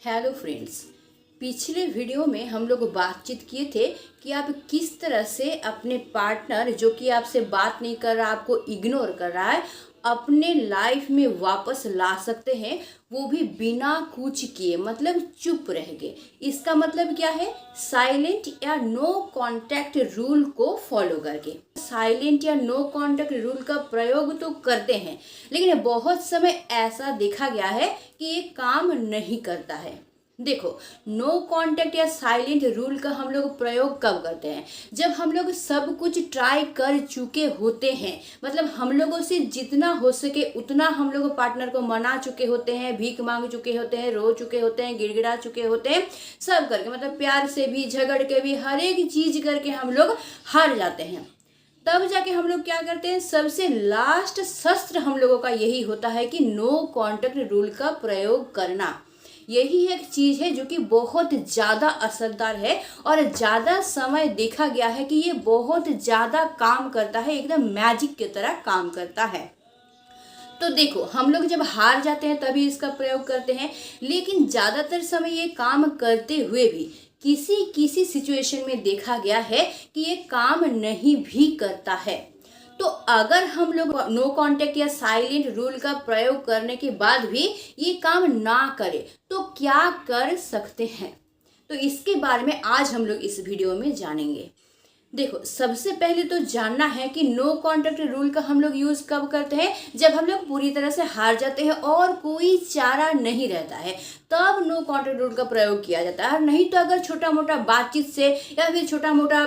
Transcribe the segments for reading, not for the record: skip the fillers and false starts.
Hello friends. पिछले video में हम लोग बातचीत किए थे कि आप किस तरह से अपने पार्टनर जो कि आपसे बात नहीं कर रहा, आपको इग्नोर कर रहा है, अपने लाइफ में वापस ला सकते हैं, वो भी बिना कुछ किए, मतलब चुप रह के। इसका मतलब क्या है? साइलेंट या नो कांटेक्ट रूल को फॉलो करके। साइलेंट या नो कांटेक्ट रूल का प्रयोग तो करते हैं, लेकिन बहुत समय ऐसा देखा गया है कि ये काम नहीं करता है। देखो, नो कांटेक्ट या साइलेंट रूल का हम लोग प्रयोग कब करते हैं? जब हम लोग सब कुछ ट्राई कर चुके होते हैं, मतलब हम लोगों से जितना हो सके उतना हम लोग पार्टनर को मना चुके होते हैं, भीख मांग चुके होते हैं, रो चुके होते हैं, गिड़गिड़ा चुके होते हैं, सब करके, मतलब प्यार से भी, झगड़ के भी, हर एक चीज करके हम लोग हार जाते हैं। तब जाके हम लोग क्या करते हैं? सबसे लास्ट शस्त्र हम लोगों का यही होता है कि नो कांटेक्ट रूल का प्रयोग करना। यही एक चीज है जो कि बहुत ज्यादा असरदार है और ज्यादा समय देखा गया है कि ये बहुत ज्यादा काम करता है, एकदम मैजिक की तरह काम करता है। तो देखो, हम लोग जब हार जाते हैं तभी इसका प्रयोग करते हैं, लेकिन ज्यादातर समय ये काम करते हुए भी किसी किसी सिचुएशन में देखा गया है कि ये काम नहीं भी करता है। तो अगर हम लोग नो कांटेक्ट या साइलेंट रूल का प्रयोग करने के बाद भी ये काम ना करे तो क्या कर सकते हैं? तो इसके बारे में आज हम लोग इस वीडियो में जानेंगे। देखो, सबसे पहले तो जानना है कि नो कांटेक्ट रूल का हम लोग यूज कब करते हैं? जब हम लोग पूरी तरह से हार जाते हैं और कोई चारा नहीं रहता है, तब नो कांटेक्ट रूल का प्रयोग किया जाता है। नहीं तो अगर छोटा मोटा बातचीत से या फिर छोटा मोटा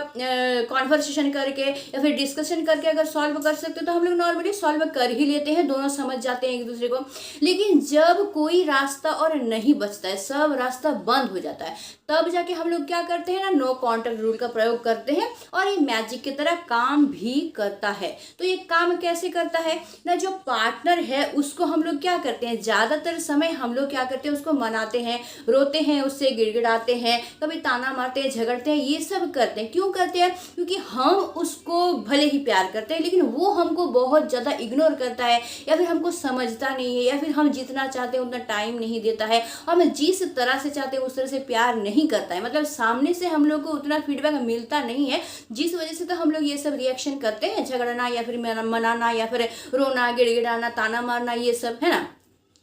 कॉन्वर्सेशन करके या फिर डिस्कशन करके अगर सॉल्व कर सकते तो हम लोग नॉर्मली सॉल्व कर ही लेते हैं, दोनों समझ जाते हैं एक दूसरे को। लेकिन जब कोई रास्ता और नहीं बचता है, सब रास्ता बंद हो जाता है, तब जाके हम लोग क्या करते हैं ना, नो कांटेक्ट रूल का प्रयोग करते हैं और ये मैजिक की तरह काम भी करता है। तो ये काम कैसे करता है ना? जो पार्टनर है उसको हम लोग क्या करते हैं, ज्यादातर समय हम लोग क्या करते हैं, उसको मनाते हैं, रोते हैं, उससे गिड़गिड़ाते हैं, कभी ताना मारते हैं, झगड़ते हैं, ये सब करते हैं। क्यों करते हैं? क्योंकि हम उसको भले ही प्यार करते हैं लेकिन वो हमको बहुत ज्यादा इग्नोर करता है, या फिर हमको समझता नहीं है, या फिर हम जितना चाहते हैं उतना टाइम नहीं देता है, हम जिस तरह से चाहते हैं उस तरह से प्यार नहीं करता है, मतलब सामने से हम लोग को उतना फीडबैक मिलता नहीं है, जिस वजह से तो हम लोग ये सब रिएक्शन करते हैं, झगड़ना या फिर मनाना या फिर रोना, गिड़गिड़ाना, ताना मारना, ये सब है ना।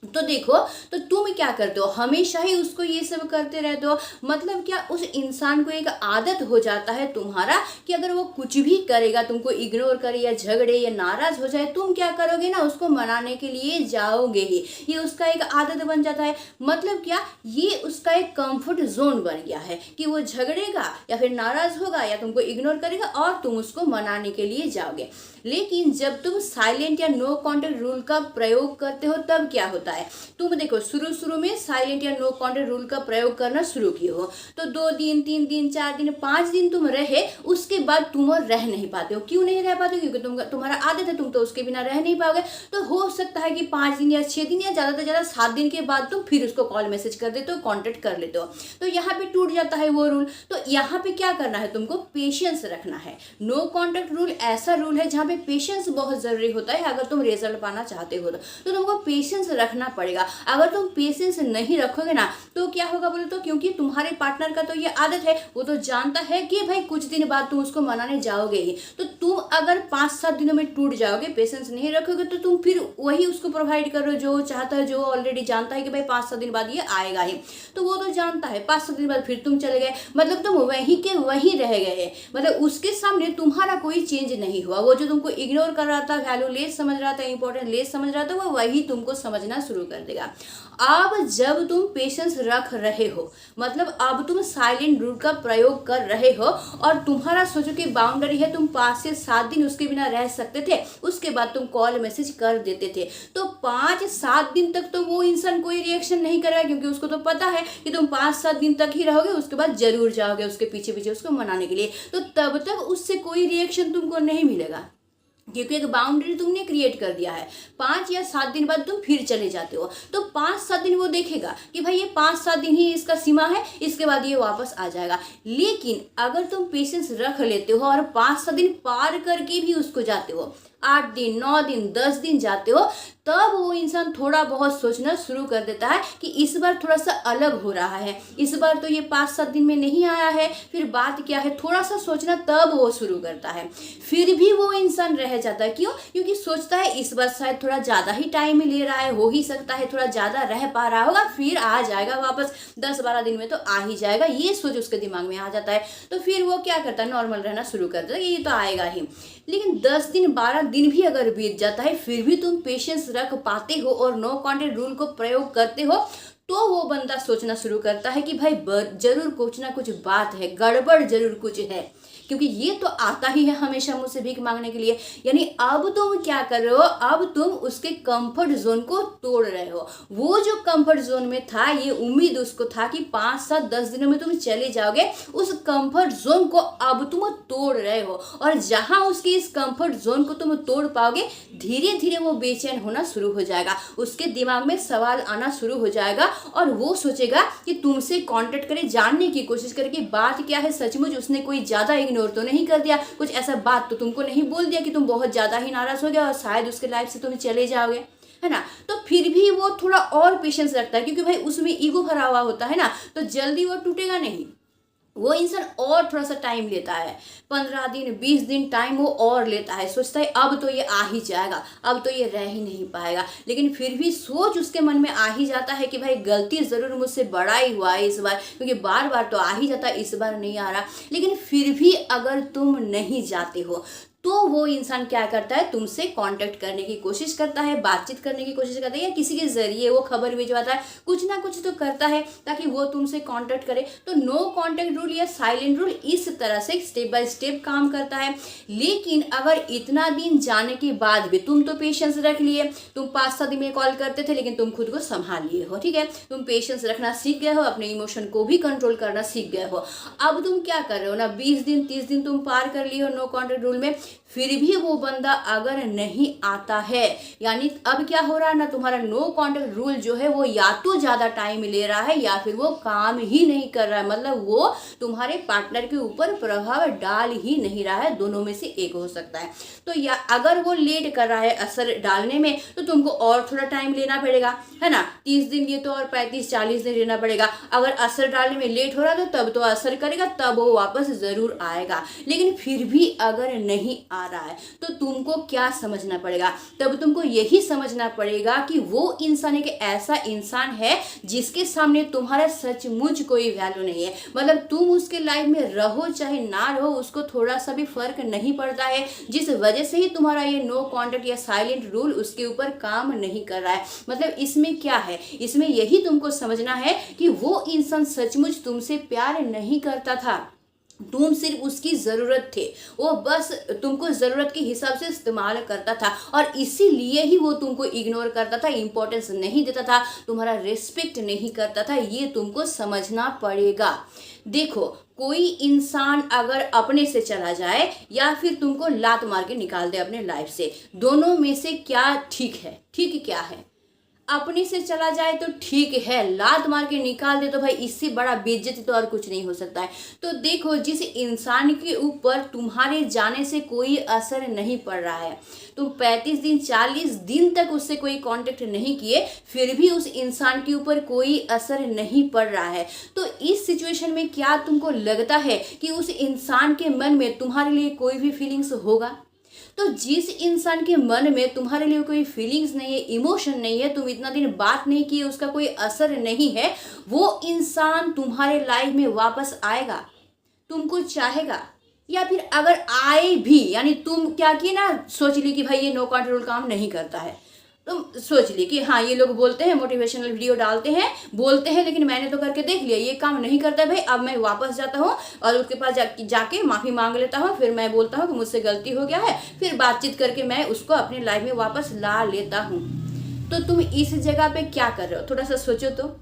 तो देखो, तो तुम क्या करते हो? हमेशा ही उसको ये सब करते रहते हो। मतलब क्या, उस इंसान को एक आदत हो जाता है तुम्हारा कि अगर वो कुछ भी करेगा, तुमको इग्नोर करे या झगड़े या नाराज हो जाए, तुम क्या करोगे ना, उसको मनाने के लिए जाओगे ही। ये उसका एक आदत बन जाता है। मतलब क्या, ये उसका एक कंफर्ट जोन बन गया है कि वो झगड़ेगा या फिर नाराज होगा या तुमको इग्नोर करेगा और तुम उसको मनाने के लिए जाओगे। लेकिन जब तुम साइलेंट या नो कांटेक्ट रूल का प्रयोग करते हो तब क्या होता है? तुम देखो, शुरू में साइलेंट या नो कांटेक्ट रूल का प्रयोग करना शुरू किए हो तो 2 दिन, 3 दिन, 4 दिन, 5 दिन तुम रहे, उसके बाद तुम और रह नहीं पाते हो। क्यों नहीं रह पाते हो? क्योंकि तुम्हारा आदत है, तुम तो उसके बिना रह नहीं पाओगे। तो हो सकता है कि 5 दिन या 6 दिन या ज्यादा से ज्यादा 7 दिन के बाद तुम फिर उसको कॉल मैसेज कर देते हो, कॉन्टेक्ट कर लेते हो। तो यहाँ पे टूट जाता है वो रूल। तो यहाँ पे क्या करना है? तुमको पेशेंस रखना है। नो कांटेक्ट रूल ऐसा रूल है जहाँ पे पेशेंस बहुत जरूरी होता है। अगर तुम रिजल्ट पाना चाहते हो तो तुमको पेशेंस रखना पड़ेगा। अगर तुम पेशेंस नहीं रखोगे ना तो क्या होगा बोलो तो? क्योंकि तुम्हारे पार्टनर का तो ये आदत है, वो तो जानता है कि भाई कुछ दिन बाद तुम उसको मनाने जाओगे ही। तो तुम अगर 5-7 दिनों में टूट जाओगे, पेशेंस नहीं रखोगे, तो तुम फिर वही उसको प्रोवाइड करो जो चाहता है, जो ऑलरेडी जानता है कि भाई 5-7 दिन बाद ये आएगा ही। तो वो तो जानता है, 5-7 दिन बाद फिर तुम चले गए, मतलब तुम वहीं के वहीं रह गए, मतलब उसके सामने तुम्हारा कोई चेंज नहीं हुआ। वो जो तुमको इग्नोर कर रहा था, वैल्यू लेस समझ रहा था, इंपॉर्टेंट लेस समझ रहा था, वो वही तुमको समझना शुरू कर देगा। अब जब तुम पेशेंस रख रहे हो, मतलब अब तुम साइलेंट रूल का प्रयोग कर रहे हो और तुम्हारा सोचो कि बाउंड्री है, तुम 5 से 7 दिन उसके बिना रह सकते थे, उसके बाद तुम कॉल मैसेज कर देते थे। तो 5-7 दिन तक तो वो इंसान कोई रिएक्शन नहीं करेगा, क्योंकि उसको तो पता है कि तुम 5-7 दिन तक ही रहोगे, उसके बाद जरूर जाओगे उसके पीछे पीछे उसको मनाने के लिए। तो तब तक उससे कोई रिएक्शन तुमको नहीं मिलेगा, क्योंकि एक बाउंड्री तुमने क्रिएट कर दिया है। 5 या 7 दिन बाद तुम फिर चले जाते हो, तो 5-7 दिन वो देखेगा कि भाई ये 5-7 दिन ही इसका सीमा है, इसके बाद ये वापस आ जाएगा। लेकिन अगर तुम पेशेंस रख लेते हो और 5-7 दिन पार करके भी उसको जाते हो, 8 दिन, 9 दिन, 10 दिन जाते हो, तब वो इंसान थोड़ा बहुत सोचना शुरू कर देता है कि इस बार थोड़ा सा अलग हो रहा है, इस बार तो ये 5-7 दिन में नहीं आया है, फिर बात क्या है, थोड़ा सा सोचना तब वो शुरू करता है। फिर भी वो इंसान रह जाता है, क्यों? क्योंकि सोचता है इस बार शायद थोड़ा ज़्यादा ही टाइम ले रहा है, हो ही सकता है थोड़ा ज़्यादा रह पा रहा होगा, फिर आ जाएगा वापस, 10-12 दिन में तो आ ही जाएगा, ये सोच उसके दिमाग में आ जाता है। तो फिर वो क्या करता है, नॉर्मल रहना शुरू कर देता है, ये तो आएगा ही। लेकिन 10 दिन 12 दिन भी अगर बीत जाता है, फिर भी तुम पेशेंस रख पाते हो और नो कॉन्टेक्ट रूल को प्रयोग करते हो, तो वो बंदा सोचना शुरू करता है कि भाई जरूर कुछ ना कुछ बात है, गड़बड़ जरूर कुछ है, क्योंकि ये तो आता ही है हमेशा मुझसे भीख मांगने के लिए। यानी अब तुम क्या कर रहे हो, अब तुम उसके कंफर्ट जोन को तोड़ रहे हो। वो जो कंफर्ट जोन में था, ये उम्मीद उसको था कि 5-7-10 दिनों में तुम चले जाओगे, उस कंफर्ट जोन को अब तुम तोड़ रहे हो। और जहां उसके इस कंफर्ट जोन को तुम तोड़ पाओगे, धीरे धीरे वो बेचैन होना शुरू हो जाएगा, उसके दिमाग में सवाल आना शुरू हो जाएगा और वो सोचेगा कि तुमसे कांटेक्ट करे, जानने की कोशिश करे कि बात क्या है, सचमुच उसने कोई ज्यादा इग्नोर तो नहीं कर दिया, कुछ ऐसा बात तो तुमको नहीं बोल दिया कि तुम बहुत ज्यादा ही नाराज हो गए और शायद उसके लाइफ से तुम चले जाओगे, है ना। तो फिर भी वो थोड़ा और पेशेंस रखता है, क्योंकि भाई उसमें ईगो भरा हुआ होता है ना, तो जल्दी वो टूटेगा नहीं। वो इंसान और थोड़ा सा टाइम लेता है, 15 दिन 20 दिन टाइम वो और लेता है, सोचता है अब तो ये आ ही जाएगा, अब तो ये रह ही नहीं पाएगा। लेकिन फिर भी सोच उसके मन में आ ही जाता है कि भाई गलती ज़रूर मुझसे बड़ा ही हुआ है इस बार, क्योंकि बार बार तो आ ही जाता है, इस बार नहीं आ रहा। लेकिन फिर भी अगर तुम नहीं जाते हो, तो वो इंसान क्या करता है, तुमसे कांटेक्ट करने की कोशिश करता है, बातचीत करने की कोशिश करता है, या किसी के जरिए वो खबर भिजवाता है, कुछ ना कुछ तो करता है ताकि वो तुमसे कांटेक्ट करे। तो नो कांटेक्ट रूल या साइलेंट रूल इस तरह से स्टेप बाय स्टेप काम करता है। लेकिन अगर इतना दिन जाने के बाद भी तुम तो पेशेंस रख लिए, तुम 5-7 दिन में कॉल करते थे, लेकिन तुम खुद को संभाल लिए हो, ठीक है, तुम पेशेंस रखना सीख गए हो, अपने इमोशन को भी कंट्रोल करना सीख गए हो। अब तुम क्या कर रहे हो ना, 20 दिन 30 दिन तुम पार कर लिए हो नो कांटेक्ट रूल में, फिर भी वो बंदा अगर नहीं आता है, यानी अब क्या हो रहा है ना, तुम्हारा नो कांटेक्ट रूल जो है वो या तो ज्यादा टाइम ले रहा है या फिर वो काम ही नहीं कर रहा है, मतलब वो तुम्हारे पार्टनर के ऊपर प्रभाव डाल ही नहीं रहा है, दोनों में से एक हो सकता है। तो या अगर वो लेट कर रहा है असर डालने में, तो तुमको और थोड़ा टाइम लेना पड़ेगा, है ना, 30 दिन ये तो और 35-40 दिन लेना पड़ेगा। अगर असर डालने में लेट हो रहा है, तो तब तो असर करेगा, तब वो वापस जरूर आएगा। लेकिन फिर भी अगर नहीं आ रहा है, तो तुमको क्या समझना पड़ेगा, तब तुमको यही समझना पड़ेगा कि वो इंसान एक ऐसा इंसान है जिसके सामने तुम्हारा सचमुच कोई वैल्यू नहीं है। मतलब तुम उसके लाइफ में रहो चाहे ना रहो, उसको थोड़ा सा भी फर्क नहीं पड़ता है, जिस वजह से ही तुम्हारा ये नो कांटेक्ट या साइलेंट रूल उसके ऊपर काम नहीं कर रहा है। मतलब इसमें क्या है, इसमें यही तुमको समझना है कि वो इंसान सचमुच तुमसे प्यार नहीं करता था, तुम सिर्फ उसकी ज़रूरत थे, वो बस तुमको ज़रूरत के हिसाब से इस्तेमाल करता था, और इसीलिए ही वो तुमको इग्नोर करता था, इंपॉर्टेंस नहीं देता था, तुम्हारा रिस्पेक्ट नहीं करता था। ये तुमको समझना पड़ेगा। देखो, कोई इंसान अगर अपने से चला जाए या फिर तुमको लात मार के निकाल दे अपने लाइफ से, दोनों में से क्या ठीक है? ठीक क्या है? अपने से चला जाए तो ठीक है, लात मार के निकाल दे तो भाई इससे बड़ा बेइज्जती तो और कुछ नहीं हो सकता है। तो देखो, जिस इंसान के ऊपर तुम्हारे जाने से कोई असर नहीं पड़ रहा है, तुम 35 दिन 40 दिन तक उससे कोई कांटेक्ट नहीं किए, फिर भी उस इंसान के ऊपर कोई असर नहीं पड़ रहा है, तो इस सिचुएशन में क्या तुमको लगता है कि उस इंसान के मन में तुम्हारे लिए कोई भी फीलिंग्स होगा? तो जिस इंसान के मन में तुम्हारे लिए कोई फीलिंग्स नहीं है, इमोशन नहीं है, तुम इतना दिन बात नहीं किए, उसका कोई असर नहीं है, वो इंसान तुम्हारे लाइफ में वापस आएगा, तुमको चाहेगा? या फिर अगर आए भी, यानी तुम क्या किए ना, सोच ली कि भाई ये नो कांटेक्ट रूल काम नहीं करता है, तुम सोच ली कि हाँ, ये लोग बोलते हैं, मोटिवेशनल वीडियो डालते हैं, बोलते हैं, लेकिन मैंने तो करके देख लिया, ये काम नहीं करता है भाई, अब मैं वापस जाता हूँ और उसके पास जाके माफ़ी मांग लेता हूँ, फिर मैं बोलता हूँ कि मुझसे गलती हो गया है, फिर बातचीत करके मैं उसको अपने लाइफ में वापस ला लेता हूँ। तो तुम इस जगह पे क्या कर रहे हो, थोड़ा सा सोचो तो।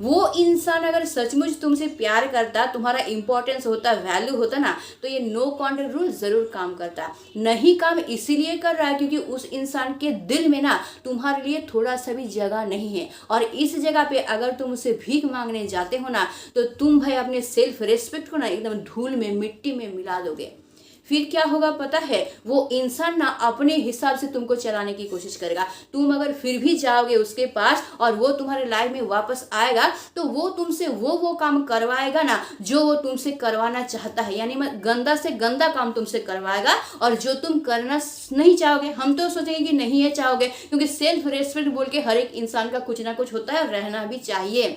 वो इंसान अगर सचमुच तुमसे प्यार करता, तुम्हारा इंपॉर्टेंस होता, वैल्यू होता ना, तो ये नो कांटेक्ट रूल जरूर काम करता। नहीं काम इसीलिए कर रहा है क्योंकि उस इंसान के दिल में ना तुम्हारे लिए थोड़ा सा भी जगह नहीं है, और इस जगह पे अगर तुम उसे भीख मांगने जाते हो ना, तो तुम भाई अपने सेल्फ रिस्पेक्ट को ना एकदम धूल में मिट्टी में मिला दोगे। फिर क्या होगा पता है, वो इंसान ना अपने हिसाब से तुमको चलाने की कोशिश करेगा। तुम अगर फिर भी जाओगे उसके पास और वो तुम्हारे लाइफ में वापस आएगा तो वो तुमसे वो काम करवाएगा ना जो वो तुमसे करवाना चाहता है, यानी मैं गंदा से गंदा काम तुमसे करवाएगा। और जो तुम करना नहीं चाहोगे, हम तो सोचेंगे कि नहीं है चाहोगे, क्योंकि सेल्फ रेस्पेक्ट बोल के हर एक इंसान का कुछ ना कुछ होता है और रहना भी चाहिए।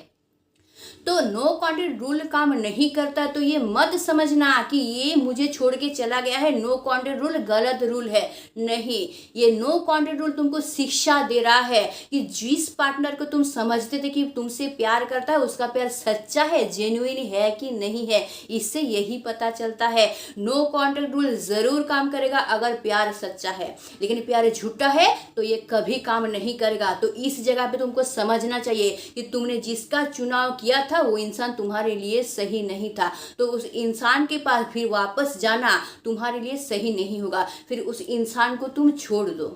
तो नो कॉन्टेक्ट रूल काम नहीं करता तो ये मत समझना कि ये मुझे छोड़ के चला गया है, नो कॉन्टेक्ट रूल गलत रूल है। नहीं, ये नो कॉन्टेक्ट रूल तुमको शिक्षा दे रहा है कि जिस पार्टनर को तुम समझते थे कि तुमसे प्यार करता है उसका प्यार सच्चा है, जेन्युइन है कि नहीं है, इससे यही पता चलता है। नो कॉन्टेक्ट रूल जरूर काम करेगा अगर प्यार सच्चा है, लेकिन प्यार झूठा है तो ये कभी काम नहीं करेगा। तो इस जगह पे तुमको समझना चाहिए कि तुमने जिसका चुनाव किया था वो इंसान तुम्हारे लिए सही नहीं था, तो उस इंसान के पास फिर वापस जाना तुम्हारे लिए सही नहीं होगा। फिर उस इंसान को तुम छोड़ दो,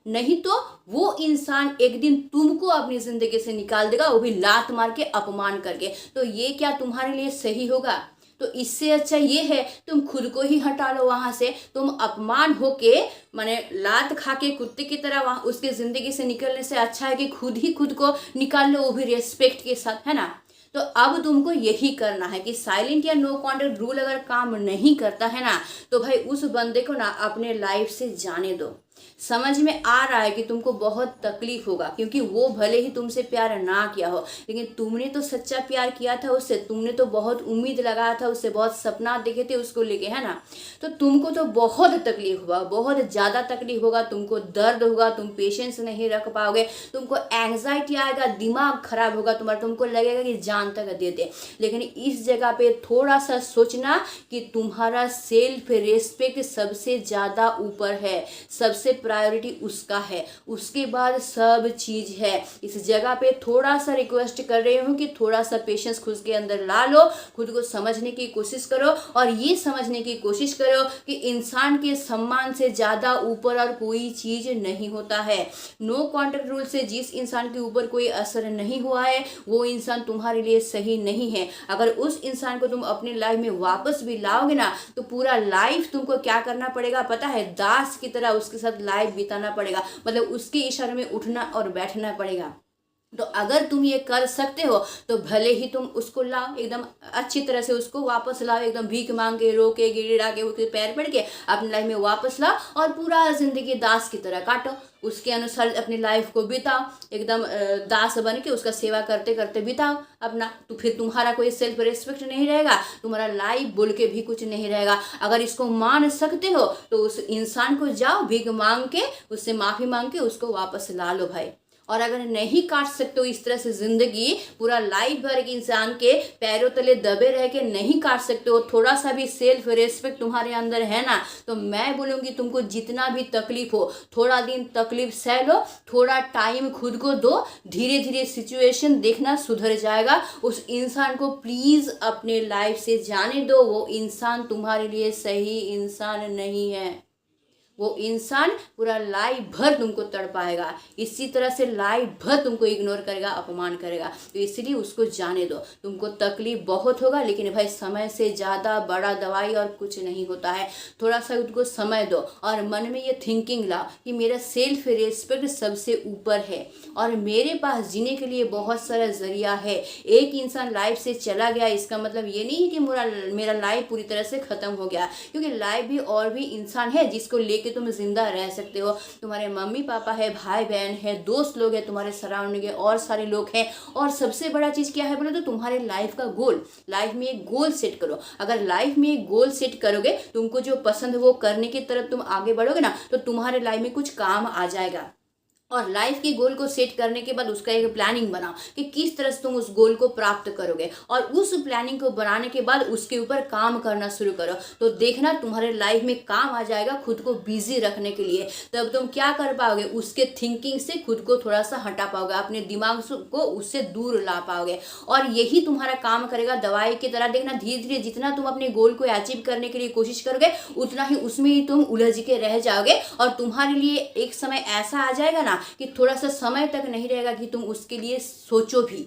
नहीं तो वो इंसान एक दिन तुमको अपनी जिंदगी से निकाल देगा, वो भी लात मार के अपमान करके। तो ये क्या तुम्हारे लिए सही होगा? तो इससे अच्छा ये है तुम खुद को ही हटा लो वहां से। तुम अपमान होके माने लात खा के कुत्ते की तरह वहां उसके जिंदगी से निकलने से अच्छा है कि खुद ही खुद को निकाल लो, वो भी रेस्पेक्ट के साथ, है ना। तो अब तुमको यही करना है कि साइलेंट या नो कॉन्टेक्ट रूल अगर काम नहीं करता है ना तो भाई उस बंदे को ना अपने लाइफ से जाने दो। समझ में आ रहा है कि तुमको बहुत तकलीफ होगा, क्योंकि वो भले ही तुमसे प्यार ना किया हो लेकिन तुमने तो सच्चा प्यार किया था उससे, तुमने तो बहुत उम्मीद लगाया था उससे, बहुत सपना देखे थे उसको लेके, है ना। तो तुमको तो बहुत तकलीफ हुआ, बहुत ज़्यादा तकलीफ होगा, तुमको दर्द होगा, तुम पेशेंस नहीं रख पाओगे, तुमको एंग्जाइटी आएगा, दिमाग खराब होगा तुम्हारा, तुमको लगेगा कि जान तक दे दे। लेकिन इस जगह पे थोड़ा सा सोचना कि तुम्हारा सेल्फ रेस्पेक्ट सबसे ज़्यादा ऊपर है, सबसे प्रायोरिटी उसका है, उसके बाद सब चीज है। इस जगह पे थोड़ा सा रिक्वेस्ट कर रही हूँ कि थोड़ा सा पेशेंस खुद के अंदर ला लो, खुद को समझने की कोशिश करो और ये समझने की कोशिश करो कि इंसान के सम्मान से ज्यादा ऊपर और कोई चीज नहीं होता है। नो कॉन्टेक्ट रूल से जिस इंसान के ऊपर कोई असर नहीं हुआ है वो इंसान तुम्हारे लिए सही नहीं है। अगर उस इंसान को तुम अपनी लाइफ में वापस भी लाओगे ना तो पूरा लाइफ तुमको क्या करना पड़ेगा पता है, दास की तरह उसके साथ लाइफ बिताना पड़ेगा, मतलब उसके इशारे में उठना और बैठना पड़ेगा। तो अगर तुम ये कर सकते हो तो भले ही तुम उसको लाओ, एकदम अच्छी तरह से उसको वापस लाओ, एकदम भीख मांग के, रो के, गिड़गिड़ा के, उसके पैर पड़ के अपनी लाइफ में वापस लाओ और पूरा जिंदगी दास की तरह काटो, उसके अनुसार अपनी लाइफ को बिताओ, एकदम दास बन के उसका सेवा करते करते बिताओ अपना। तो फिर तुम्हारा कोई सेल्फ रेस्पेक्ट नहीं रहेगा, तुम्हारा लाइफ बोल के भी कुछ नहीं रहेगा। अगर इसको मान सकते हो तो उस इंसान को जाओ, भीख मांग के, उससे माफी मांग के उसको वापस ला लो भाई। और अगर नहीं काट सकते हो इस तरह से जिंदगी पूरा लाइफ भर एक इंसान के पैरों तले दबे रह के नहीं काट सकते हो, थोड़ा सा भी सेल्फ रेस्पेक्ट तुम्हारे अंदर है ना, तो मैं बोलूँगी तुमको जितना भी तकलीफ हो थोड़ा दिन तकलीफ सह लो, थोड़ा टाइम खुद को दो, धीरे धीरे सिचुएशन देखना सुधर जाएगा। उस इंसान को प्लीज़ अपने लाइफ से जाने दो, वो इंसान तुम्हारे लिए सही इंसान नहीं है। वो इंसान पूरा लाइफ भर तुमको तड़पाएगा, इसी तरह से लाइफ भर तुमको इग्नोर करेगा, अपमान करेगा। तो इसलिए उसको जाने दो। तुमको तकलीफ बहुत होगा लेकिन भाई समय से ज़्यादा बड़ा दवाई और कुछ नहीं होता है। थोड़ा सा उसको समय दो और मन में ये थिंकिंग लाओ कि मेरा सेल्फ रेस्पेक्ट सबसे ऊपर है और मेरे पास जीने के लिए बहुत सारा जरिया है। एक इंसान लाइफ से चला गया इसका मतलब ये नहीं है कि मेरा लाइफ पूरी तरह से ख़त्म हो गया, क्योंकि लाइफ भी और भी इंसान है जिसको लेके तुम जिंदा रह सकते हो। तुम्हारे मम्मी पापा है, भाई बहन है, दोस्त लोग हैं, तुम्हारे सराउंडिंग है और सारे लोग हैं। और सबसे बड़ा चीज़ क्या है बोले तो तुम्हारे लाइफ का गोल, लाइफ में एक गोल सेट करो। अगर लाइफ में एक गोल सेट करोगे, तुमको जो पसंद है वो करने की तरफ तुम आगे बढ़ोगे ना, तो तुम्हारे लाइफ में कुछ काम आ जाएगा। और लाइफ के गोल को सेट करने के बाद उसका एक प्लानिंग बनाओ कि किस तरह से तुम उस गोल को प्राप्त करोगे, और उस प्लानिंग को बनाने के बाद उसके ऊपर काम करना शुरू करो। तो देखना तुम्हारे लाइफ में काम आ जाएगा खुद को बिजी रखने के लिए। तब तुम क्या कर पाओगे, उसके थिंकिंग से खुद को थोड़ा सा हटा पाओगे, अपने दिमाग को उससे दूर ला पाओगे। और यही तुम्हारा काम करेगा दवाई की तरह। देखना धीरे धीरे जितना तुम अपने गोल को अचीव करने के लिए कोशिश करोगे उतना ही उसमें ही तुम उलझ के रह जाओगे। और तुम्हारे लिए एक समय ऐसा आ जाएगा ना कि थोड़ा सा समय तक नहीं रहेगा कि तुम उसके लिए सोचो भी,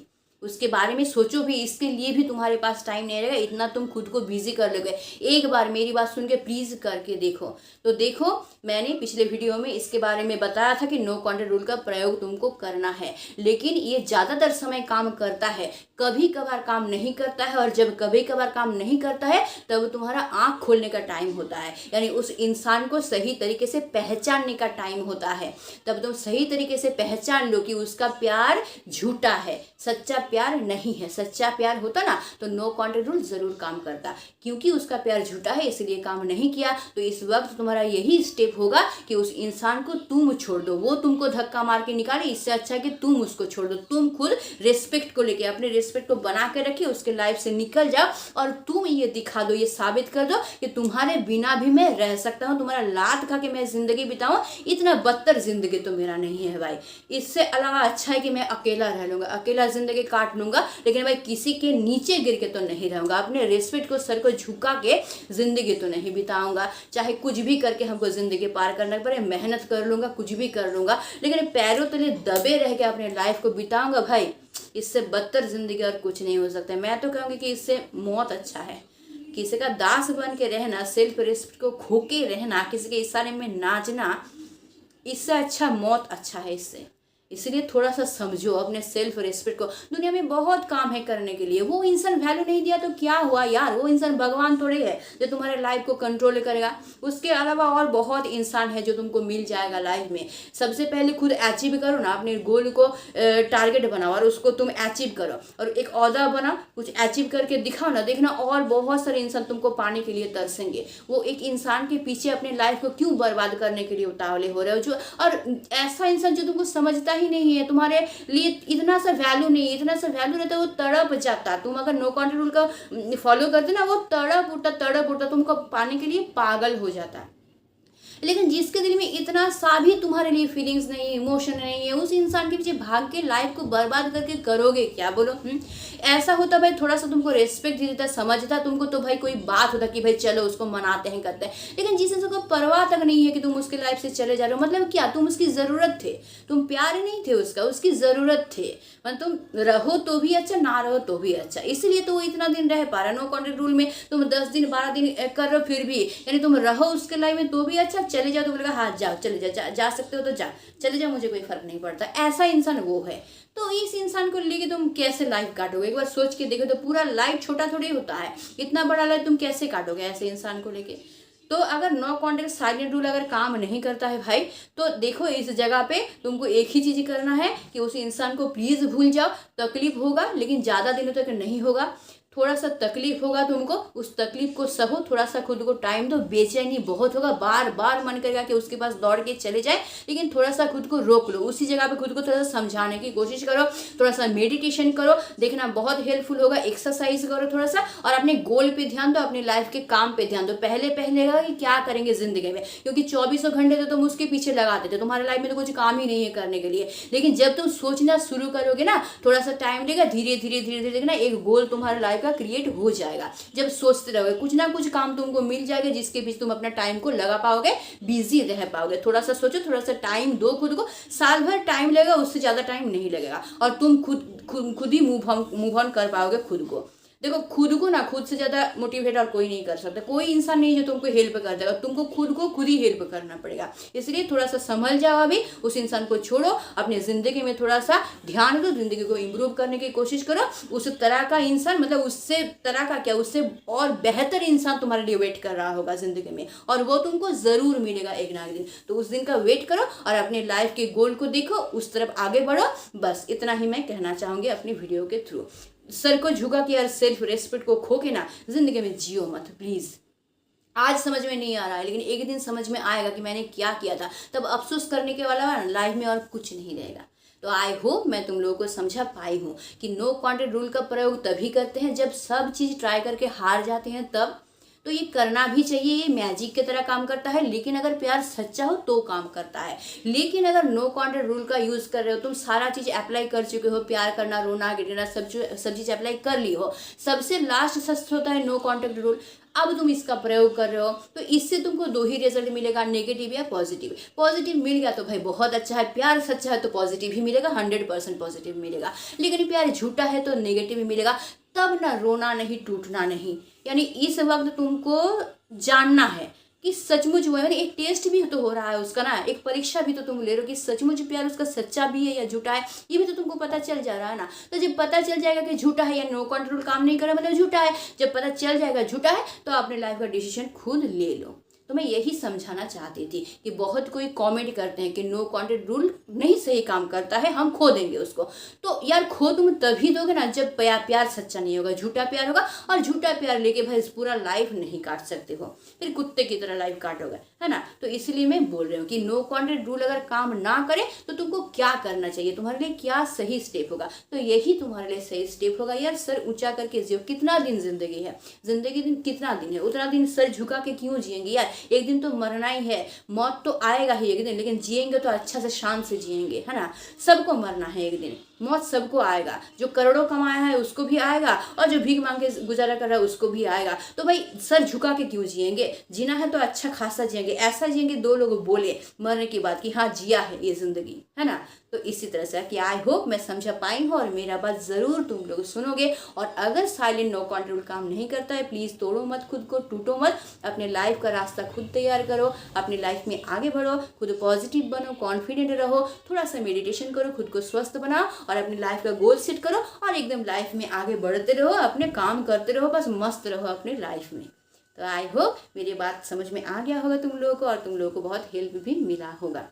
उसके बारे में सोचो भी, इसके लिए भी तुम्हारे पास टाइम नहीं रहेगा, इतना तुम खुद को बिजी कर लोगे। एक बार मेरी बात सुन के प्लीज करके देखो। तो देखो, मैंने पिछले वीडियो में इसके बारे में बताया था कि नो कॉन्टैक्ट रूल का प्रयोग तुमको करना है, लेकिन ये ज्यादातर समय काम करता है, कभी कभार काम नहीं करता है। और जब कभी कभार काम नहीं करता है तब तुम्हारा आंख खोलने का टाइम होता है, यानी उस इंसान को सही तरीके से पहचानने का टाइम होता है। तब तुम सही तरीके से पहचान लो कि उसका प्यार झूठा है, सच्चा प्यार नहीं है। सच्चा प्यार होता ना तो नो कॉन्टैक्ट रूल जरूर काम करता, क्योंकि उसका प्यार झूठा है इसलिए काम नहीं किया। तो इस वक्त तुम्हारा यही स्टेप होगा कि उस इंसान को तुम छोड़ दो। वो तुमको धक्का मार के निकाले, इससे अच्छा कि तुम उसको छोड़ दो। तुम खुद रिस्पेक्ट को लेके, अपने रिस्पेक्ट को बना के रखिए, उसके लाइफ से निकल जाओ और तुम ये दिखा दो, ये साबित कर दो कि तुम्हारे बिना भी मैं रह सकता हूँ, तुम्हारा लात खा के मैं जिंदगी बिताऊं, इतना बदतर जिंदगी तो मेरा नहीं है भाई। इससे अलावा अच्छा है कि मैं अकेला रह लूंगा, अकेला जिंदगी काट लूंगा, लेकिन भाई किसी के नीचे गिर के तो नहीं रहूंगा। अपने रिस्पेक्ट को, सर को झुका के जिंदगी तो नहीं बिताऊंगा। चाहे कुछ भी करके हमको जिंदगी पार करना पड़े, मेहनत कर लूंगा, कुछ भी कर लूंगा, लेकिन पैरों तले दबे रह के अपने लाइफ को बिताऊंगा भाई। इससे बदतर जिंदगी और कुछ नहीं हो सकता। मैं तो कहूँगी कि इससे मौत अच्छा है। किसी का दास बन के रहना, सेल्फ रिस्पेक्ट को खो के रहना, किसी के इशारे में नाचना, इससे अच्छा मौत अच्छा है इससे। इसलिए थोड़ा सा समझो अपने सेल्फ रिस्पेक्ट को। दुनिया में बहुत काम है करने के लिए, वो इंसान वैल्यू नहीं दिया तो क्या हुआ यार, वो इंसान भगवान थोड़ी है जो तुम्हारे लाइफ को कंट्रोल करेगा। उसके अलावा और बहुत इंसान है जो तुमको मिल जाएगा लाइफ में। सबसे पहले खुद अचीव करो ना, अपने गोल को टारगेट बनाओ और उसको तुम अचीव करो, और एक ओहदा बनाओ, कुछ अचीव करके दिखाओ ना, देखना और बहुत सारे इंसान तुमको पाने के लिए तरसेंगे। वो एक इंसान के पीछे अपने लाइफ को क्यों बर्बाद करने के लिए उतावले हो रहे हो, जो और ऐसा इंसान जो तुमको समझता ही नहीं है, तुम्हारे लिए इतना सा वैल्यू नहीं है, इतना सा वैल्यू रहता है, वो तड़प जाता। तुम अगर नो कॉन्टैक्ट रूल का फॉलो करते ना, वो तड़प उठता तुमको पाने के लिए पागल हो जाता। लेकिन जिसके दिल में इतना सा भी तुम्हारे लिए फीलिंग्स नहीं है, इमोशन नहीं है, उस इंसान के पीछे भाग के लाइफ को बर्बाद करके करोगे क्या, बोलो? ऐसा होता भाई, थोड़ा सा तुमको रेस्पेक्ट देता, समझता तुमको, तो भाई कोई बात होता कि भाई चलो उसको मनाते हैं, करते हैं। लेकिन जिस इंसान को परवाह तक नहीं है कि तुम उसके लाइफ से चले जा रहे हो, मतलब क्या तुम उसकी जरूरत थे, तुम प्यारे नहीं थे उसका, उसकी जरूरत थे। मतलब तुम रहो तो भी अच्छा, ना रहो तो भी अच्छा, इसलिए तो वो इतना दिन रह पा रहा। नो कॉन्टैक्ट रूल में तुम 10 दिन 12 दिन कर रहे हो, फिर भी यानी तुम रहो उसके लाइफ में तो भी अच्छा, चले जाओ तो बोलेगा हाँ जाओ, चले जाओ, जा सकते हो तो जा, चले जाओ, मुझे कोई फर्क नहीं पड़ता। ऐसा इंसान वो है। तो इस इंसान को लेके तुम कैसे लाइफ काटोगे? एक बार सोच के देखो तो पूरा लाइफ छोटा थोड़ी होता है, इतना बड़ा लाइफ तुम कैसे काटोगे ऐसे इंसान को लेके? तो अगर नो कॉन्टैक्ट साइलेंट रूल अगर काम नहीं करता है भाई, तो देखो इस जगह पे तुमको एक ही चीज करना है कि उस इंसान को प्लीज भूल जाओ। तकलीफ होगा लेकिन ज्यादा दिनों तक नहीं होगा, थोड़ा सा तकलीफ होगा तुमको, उस तकलीफ को सहो, थोड़ा सा खुद को टाइम दो। बेचैनी बहुत होगा, बार बार मन करेगा कि उसके पास दौड़ के चले जाए, लेकिन थोड़ा सा खुद को रोक लो। उसी जगह पे खुद को थोड़ा सा समझाने की कोशिश करो, थोड़ा सा मेडिटेशन करो, देखना बहुत हेल्पफुल होगा। एक्सरसाइज करो थोड़ा सा, और अपने गोल पे ध्यान दो, अपने लाइफ के काम पे ध्यान दो। पहले होगा कि क्या करेंगे जिंदगी में, क्योंकि 24 घंटे तो तुम उसके पीछे लगा देते, तुम्हारे लाइफ में तो कुछ काम ही नहीं है करने के लिए। लेकिन जब तुम सोचना शुरू करोगे ना, थोड़ा सा टाइम लेगा, धीरे धीरे धीरे धीरे देखना एक गोल तुम्हारे लाइफ का क्रिएट हो जाएगा। जब सोचते रहोगे कुछ ना कुछ काम तुमको मिल जाएगा जिसके बीच तुम अपना टाइम को लगा पाओगे, बिजी रह पाओगे। थोड़ा सा सोचो, थोड़ा सा टाइम दो खुद को। साल भर टाइम लगेगा, उससे ज्यादा टाइम नहीं लगेगा, और तुम खुद ही मूव ऑन कर पाओगे खुद को। देखो खुद को ना, खुद से ज्यादा मोटिवेट और कोई नहीं कर सकता, कोई इंसान नहीं जो तुमको हेल्प कर देगा, तुमको खुद को खुद ही हेल्प करना पड़ेगा। इसलिए थोड़ा सा संभल जाओ, अभी उस इंसान को छोड़ो, अपने जिंदगी में थोड़ा सा ध्यान दो, जिंदगी को इम्प्रूव करने की कोशिश करो। उस तरह का इंसान, मतलब उससे तरह का क्या, उससे और बेहतर इंसान तुम्हारे लिए वेट कर रहा होगा जिंदगी में, और वो तुमको जरूर मिलेगा एक ना एक दिन। तो उस दिन का वेट करो और अपने लाइफ के गोल को देखो, उस तरफ आगे बढ़ो। बस इतना ही मैं कहना चाहूंगी अपनी वीडियो के थ्रू। सर को झुका के यार सेल्फ रेस्पेक्ट को खो के ना जिंदगी में जियो मत प्लीज। आज समझ में नहीं आ रहा है, लेकिन एक दिन समझ में आएगा कि मैंने क्या किया था, तब अफसोस करने के वाला लाइफ में और कुछ नहीं रहेगा। तो आई होप मैं तुम लोगों को समझा पाई हूँ कि नो कॉन्टैक्ट रूल का प्रयोग तभी करते हैं जब सब चीज ट्राई करके हार जाते हैं तब। तो तो ये करना भी चाहिए, ये मैजिक की तरह काम करता है। लेकिन अगर प्यार सच्चा हो तो काम करता है। लेकिन अगर नो कॉन्टैक्ट रूल का यूज कर रहे हो, तुम सारा चीज अप्लाई कर चुके हो, प्यार करना, रोना गिरना, सब चीज अप्लाई कर ली हो, सबसे लास्ट सच होता है नो कॉन्टैक्ट रूल, अब तुम इसका प्रयोग कर रहे हो, तो इससे तुमको दो ही रिजल्ट मिलेगा, नेगेटिव या पॉजिटिव। पॉजिटिव मिल गया तो भाई बहुत अच्छा है, प्यार सच्चा है तो पॉजिटिव ही मिलेगा, 100% पॉजिटिव मिलेगा। लेकिन प्यार झूठा है तो नेगेटिव ही मिलेगा। तब ना रोना नहीं, टूटना नहीं, यानी इस वक्त तुमको जानना है कि सचमुच वो है, यानी एक टेस्ट भी तो हो रहा है उसका ना, एक परीक्षा भी तो तुम ले रहे हो कि सचमुच प्यार उसका सच्चा भी है या झूठा है, ये भी तो तुमको पता चल जा रहा है ना। तो जब पता चल जाएगा कि झूठा है या नो कंट्रोल काम नहीं कर रहा मतलब झूठा है, जब पता चल जाएगा झूठा है तो अपने लाइफ का डिसीजन खुद ले लो। तो मैं यही समझाना चाहती थी कि बहुत कोई कमेंट करते हैं कि नो कॉन्टैक्ट रूल नहीं सही काम करता है, हम खो देंगे उसको। तो यार खो तुम तभी दोगे ना जब प्यार सच्चा नहीं होगा, झूठा प्यार होगा। और झूठा प्यार लेके भाई पूरा लाइफ नहीं काट सकते हो, फिर कुत्ते की तरह लाइफ काटोगे, है ना। तो इसलिए मैं बोल रही हूँ कि नो कॉन्टैक्ट रूल अगर काम ना करे तो तुमको क्या करना चाहिए, तुम्हारे लिए क्या सही स्टेप होगा। तो यही तुम्हारे लिए सही स्टेप होगा। यार सर ऊंचा करके जियो, कितना दिन जिंदगी है, जिंदगी दिन कितना दिन है, उतना दिन सर झुका के क्यों जिएंगे यार। एक दिन तो मरना ही है, मौत तो आएगा ही एक दिन, लेकिन जिएंगे तो अच्छा से शान से जिएंगे, है ना। सबको मरना है एक दिन, मौत सबको आएगा, जो करोड़ों कमाया है उसको भी आएगा और जो भीख मांग के गुजारा कर रहा है उसको भी आएगा। तो भाई सर झुका के क्यों जिएंगे, जीना है तो अच्छा खासा जिएंगे, ऐसा जिएंगे दो लोग बोले मरने के बाद कि हाँ जिया है ये जिंदगी, है ना। तो इसी तरह से कि आई होप मैं समझा पाई हूँ और मेरा बात जरूर तुम लोग सुनोगे। और अगर साइलेंट नो कंट्रोल काम नहीं करता है, प्लीज तोड़ो मत खुद को, टूटो मत, अपने लाइफ का रास्ता खुद तैयार करो, अपनी लाइफ में आगे बढ़ो, खुद पॉजिटिव बनो, कॉन्फिडेंट रहो, थोड़ा सा मेडिटेशन करो, खुद को स्वस्थ बनाओ और अपनी लाइफ का गोल सेट करो और एकदम लाइफ में आगे बढ़ते रहो, अपने काम करते रहो, बस मस्त रहो अपने लाइफ में। तो आई होप मेरी बात समझ में आ गया होगा तुम लोगों को और तुम लोगों को बहुत हेल्प भी मिला होगा।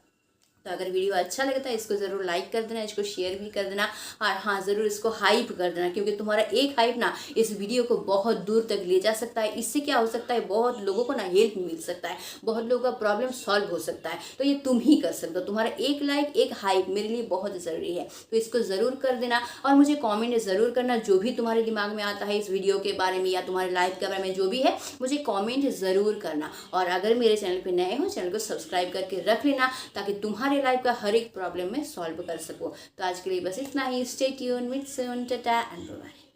तो अगर वीडियो अच्छा लगता है इसको ज़रूर लाइक कर देना, इसको शेयर भी कर देना और हाँ ज़रूर इसको हाइप कर देना, क्योंकि तुम्हारा एक हाइप ना इस वीडियो को बहुत दूर तक ले जा सकता है। इससे क्या हो सकता है, बहुत लोगों को ना हेल्प मिल सकता है, बहुत लोगों का प्रॉब्लम सॉल्व हो सकता है। तो ये तुम ही कर सकते हो, तुम्हारा एक लाइक एक हाइप मेरे लिए बहुत ज़रूरी है। तो इसको ज़रूर कर देना और मुझे कॉमेंट ज़रूर करना, जो भी तुम्हारे दिमाग में आता है इस वीडियो के बारे में या तुम्हारे लाइफ के बारे में जो भी है, मुझे कॉमेंट ज़रूर करना। और अगर मेरे चैनल पर नए हो, चैनल को सब्सक्राइब करके रख लेना ताकि तुम्हारे लाइफ का हर एक प्रॉब्लम में सॉल्व कर सको। तो आज के लिए बस इतना ही। Stay tune, meet soon, tata and bye.